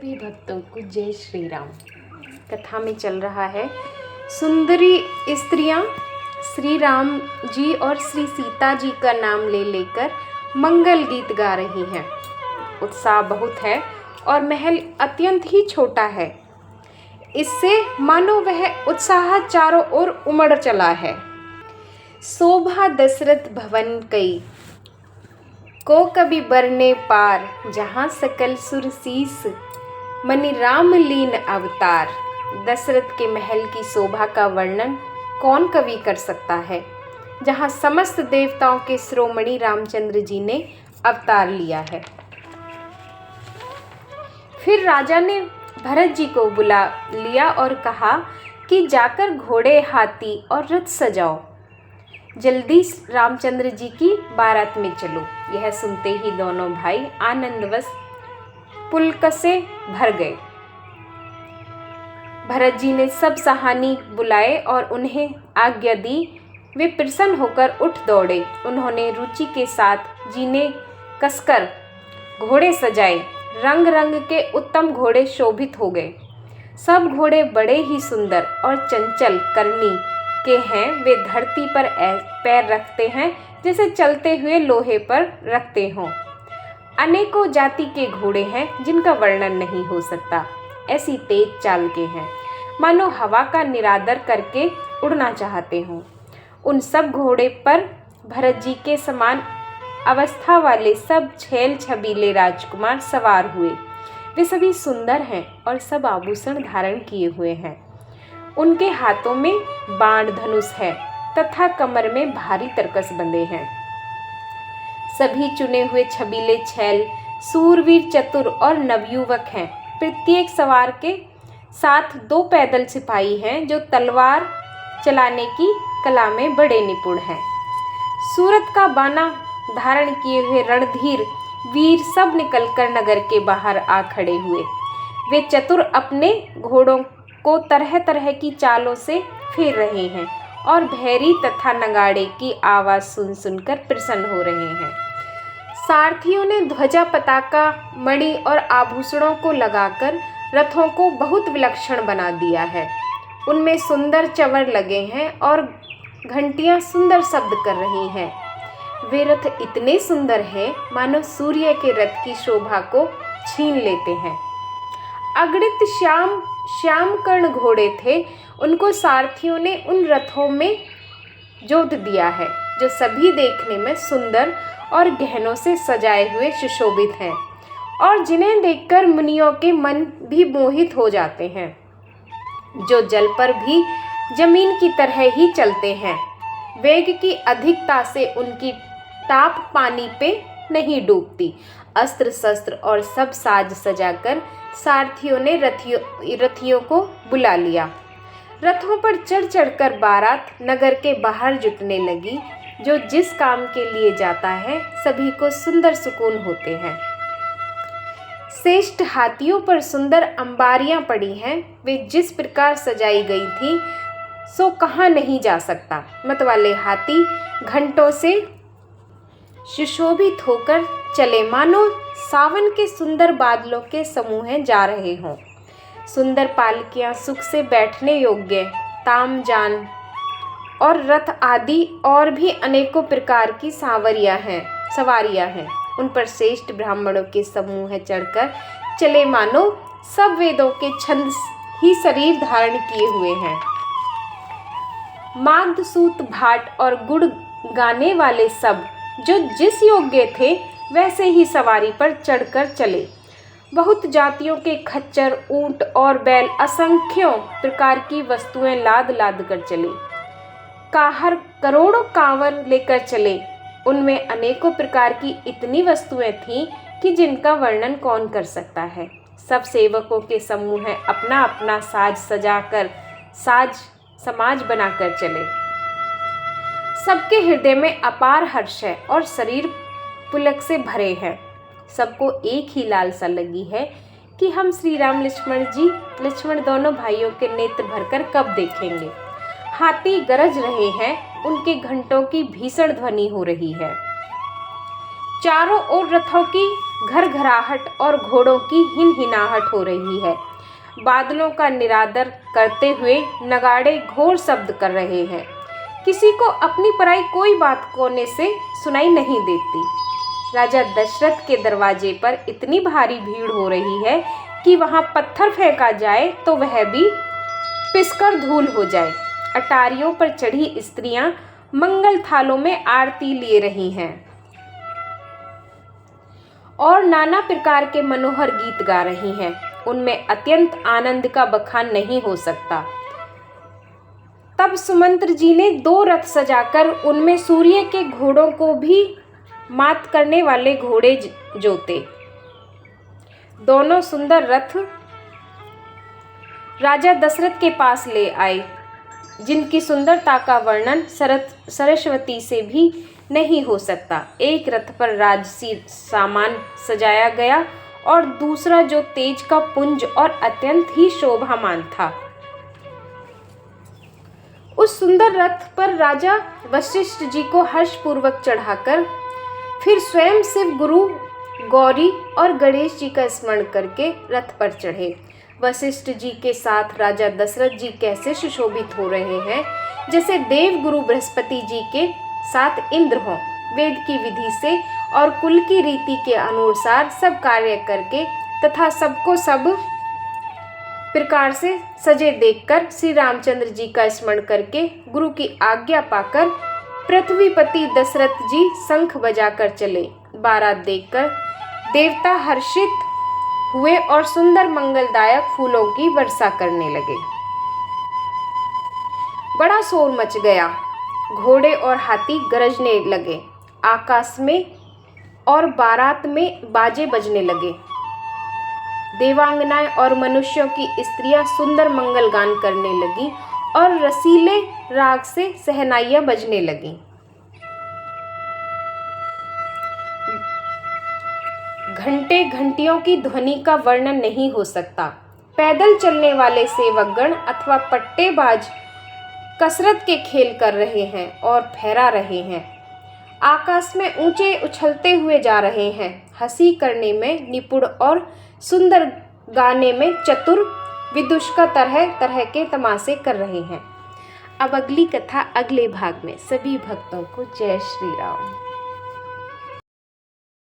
सभी भक्तों को जय श्री राम। कथा में चल रहा है सुंदरी स्त्रियां श्री राम जी और श्री सीता जी का नाम ले लेकर मंगल गीत गा रही हैं। उत्साह बहुत है और महल अत्यंत ही छोटा है। इससे मानो वह उत्साह चारों ओर उमड़ चला है। शोभा दशरथ भवन कई को कभी बरने पार, जहाँ सकल सुर शीस मनि राम लीन अवतार। दशरथ के महल की शोभा का वर्णन कौन कवि कर सकता है, जहाँ समस्त देवताओं के शिरोमणि रामचंद्र जी ने अवतार लिया है। फिर राजा ने भरत जी को बुला लिया और कहा कि जाकर घोड़े, हाथी और रथ सजाओ, जल्दी रामचंद्र जी की बारात में चलो। यह सुनते ही दोनों भाई आनंदवश पुलक से भर गए। भरत जी ने सब सहानी बुलाए और उन्हें आज्ञा दी। वे प्रसन्न होकर उठ दौड़े। उन्होंने रुचि के साथ जीने कसकर घोड़े सजाए। रंग रंग के उत्तम घोड़े शोभित हो गए। सब घोड़े बड़े ही सुंदर और चंचल करनी के हैं। वे धरती पर पैर रखते हैं जैसे चलते हुए लोहे पर रखते हों। अनेकों जाति के घोड़े हैं जिनका वर्णन नहीं हो सकता। ऐसी तेज चाल के हैं मानो हवा का निरादर करके उड़ना चाहते हों। उन सब घोड़े पर भरत जी के समान अवस्था वाले सब छैल छबीले राजकुमार सवार हुए। वे सभी सुंदर हैं और सब आभूषण धारण किए हुए हैं। उनके हाथों में बाण धनुष है तथा कमर में भारी तरकस बंधे हैं। सभी चुने हुए छबीले छैल, सूरवीर, चतुर और नवयुवक हैं। प्रत्येक सवार के साथ 2 पैदल सिपाही हैं जो तलवार चलाने की कला में बड़े निपुण हैं। सूरत का बाना धारण किए हुए रणधीर वीर सब निकलकर नगर के बाहर आ खड़े हुए। वे चतुर अपने घोड़ों को तरह तरह की चालों से फेर रहे हैं और भैरी तथा नगाड़े की आवाज़ सुन सुनकर प्रसन्न हो रहे हैं। सारथियों ने ध्वजा, पताका, मणि और आभूषणों को लगाकर रथों को बहुत विलक्षण बना दिया है। उनमें सुंदर चंवर लगे हैं और घंटियां सुंदर शब्द कर रही हैं। वे रथ इतने सुंदर हैं मानो सूर्य के रथ की शोभा को छीन लेते हैं। अगणित श्याम कर्ण घोड़े थे। उनको सारथियों ने उन रथों में जोत दिया है जो सभी देखने में सुंदर और गहनों से सजाए हुए सुशोभित हैं और जिन्हें देखकर मुनियों के मन भी मोहित हो जाते हैं, जो जल पर भी जमीन की तरह ही चलते हैं। वेग की अधिकता से उनकी ताप पानी पे नहीं डूबती। अस्त्र शस्त्र और सब साज सजाकर सारथियों ने रथियों को बुला लिया। रथों पर चढ़ चढ़कर बारात नगर के बाहर जुटने लगी। जो जिस काम के लिए जाता है सभी को सुंदर सुकून होते हैं। श्रेष्ठ हाथियों पर सुंदर अंबारियां पड़ी हैं। वे जिस प्रकार सजाई गई थी सो कहा नहीं जा सकता। मतवाले हाथी घंटों से सुशोभित होकर चले मानो सावन के सुंदर बादलों के समूह जा रहे हों। सुंदर पालकियां, सुख से बैठने योग्य तामजान और रथ आदि और भी अनेकों प्रकार की सवारियां हैं। उन पर श्रेष्ठ ब्राह्मणों के समूह चढ़कर चले मानो सब वेदों के छंद ही शरीर धारण किए हुए हैं। मागध, सूत, भाट और गुड़ गाने वाले सब जो जिस योग्य थे वैसे ही सवारी पर चढ़कर चले। बहुत जातियों के खच्चर, ऊंट और बैल असंख्यों प्रकार की वस्तुएं लाद लाद कर चले। काहर करोड़ों कांवर लेकर चले। उनमें अनेकों प्रकार की इतनी वस्तुएं थीं कि जिनका वर्णन कौन कर सकता है। सब सेवकों के समूह अपना अपना साज सजाकर साज समाज बनाकर चले। सबके हृदय में अपार हर्ष है और शरीर पुलक से भरे हैं। सबको एक ही लालसा लगी है कि हम श्री राम लक्ष्मण दोनों भाइयों के नेत्र भरकर कब देखेंगे। हाथी गरज रहे हैं, उनके घंटों की भीषण ध्वनि हो रही है। चारों ओर रथों की घरघराहट और घोड़ों की हिनहिनाहट हो रही है। बादलों का निरादर करते हुए नगाड़े घोर शब्द कर रहे हैं। किसी को अपनी पराई कोई बात कोने से सुनाई नहीं देती। राजा दशरथ के दरवाजे पर इतनी भारी भीड़ हो रही है कि वहां पत्थर फेंका जाए तो वह भी पिसकर धूल हो जाए। अटारियों पर चढ़ी स्त्रियां मंगल थालों में आरती लिए रही हैं और नाना प्रकार के मनोहर गीत गा रही हैं। उनमें अत्यंत आनंद का बखान नहीं हो सकता। तब सुमंत्र जी ने 2 रथ सजाकर उनमें सूर्य के घोड़ों को भी मात करने वाले घोड़े जोते। दोनों सुंदर रथ राजा दशरथ के पास ले आए, जिनकी सुंदरता का वर्णन सरस्वती से भी नहीं हो सकता। एक रथ पर राजसी सामान सजाया गया और दूसरा जो तेज का पुंज और अत्यंत ही शोभामान था। उस सुंदर रथ पर राजा वशिष्ठ जी को हर्षपूर्वक चढ़ाकर फिर स्वयं शिव गुरु, गौरी और गणेश जी का स्मरण करके रथ पर चढ़े। वशिष्ठ जी के साथ राजा दशरथ जी कैसे सुशोभित हो रहे हैं, जैसे देव गुरु बृहस्पति जी के साथ इंद्र हों। वेद की विधि से और कुल की रीति के अनुसार सब कार्य करके तथा सबको सब प्रकार से सजे देखकर श्री रामचंद्र जी का स्मरण करके गुरु की आज्ञा पाकर पृथ्वीपति दशरथ जी शंख बजाकर चले। बारात देखकर देवता हर्षित हुए और सुंदर मंगलदायक फूलों की वर्षा करने लगे। बड़ा शोर मच गया। घोड़े और हाथी गरजने लगे। आकाश में और बारात में बाजे बजने लगे। देवांगनाएं और मनुष्यों की स्त्रियां सुंदर मंगल गान करने लगी और रसीले राग से सहनाइयां बजने लगीं। घंटे घंटियों की ध्वनि का वर्णन नहीं हो सकता। पैदल चलने वाले सेवकगण अथवा पट्टेबाज कसरत के खेल कर रहे हैं और फहरा रहे हैं। आकाश में ऊंचे उछलते हुए जा रहे हैं। हंसी करने में निपुण और सुंदर गाने में चतुर विदुषका तरह तरह के तमाशे कर रहे हैं। अब अगली कथा अगले भाग में। सभी भक्तों को जय श्री राम।